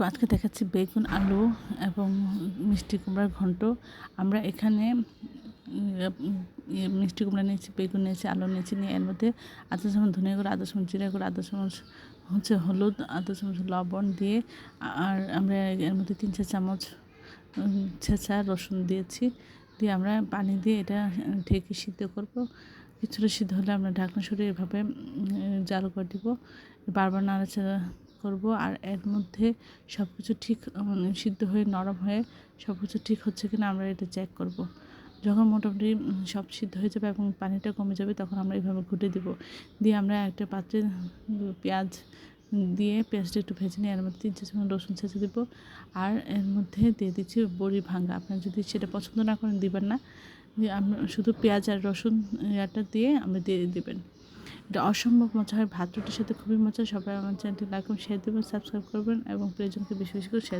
আজকে দেখাচ্ছি বেগুন, আলু এবং মিষ্টি কুমড়ার ঘন্ট। আমরা এখানে মিষ্টি কুমড়া নিয়েছি, বেগুন নিয়েছি, আলু নিয়েছি, নিয়ে এর মধ্যে আধা চামচ ধনিয়া গুঁড়ো, আধা চামচ জিরা গুঁড়ো, আধা চামচ হলুদ, আধা চামচ লবণ দিয়ে, আর আমরা এর মধ্যে 3-4 চামচ ছেঁচা রসুন দিয়েছি। দিয়ে আমরা পানি দিয়ে এটা ঢেকে সিদ্ধ করব। কিছুটা সিদ্ধ হলে আমরা ঢাকনা সরিয়ে এভাবে জাল করে দিব, বারবার নাড়াচাড়া করব। আর এর মধ্যে সব কিছু ঠিক সিদ্ধ হয়ে নরম হয়ে সব কিছু ঠিক হচ্ছে কিনা আমরা এটা চেক করব। যখন মোটামুটি সব সিদ্ধ হয়ে যাবে এবং পানিটা কমে যাবে, তখন আমরা এইভাবে ঘুটে দিব। দিয়ে আমরা একটা পাত্রে পেঁয়াজ দিয়ে পেঁয়াজটা একটু ভেজে নিয়ে এর মধ্যে 3-4 চামচ রসুন ছেঁচে দেবো। আর এর মধ্যে দিয়ে দিচ্ছি বড়ি ভাঙা। আপনারা যদি সেটা পছন্দ না করেন দিবেন না, আমরা শুধু পেঁয়াজ আর রসুন এটা দিয়ে আমরা দিয়ে দিবেন। এটা অসম্ভব মজা হয়, ভাত রুটির সাথে খুবই মজা। সবাই আমার চ্যানেলটি লাইক এবং শেয়ার দেবেন, সাবস্ক্রাইব করবেন এবং প্রিয়জনকে বেশি বেশি করে শেয়ার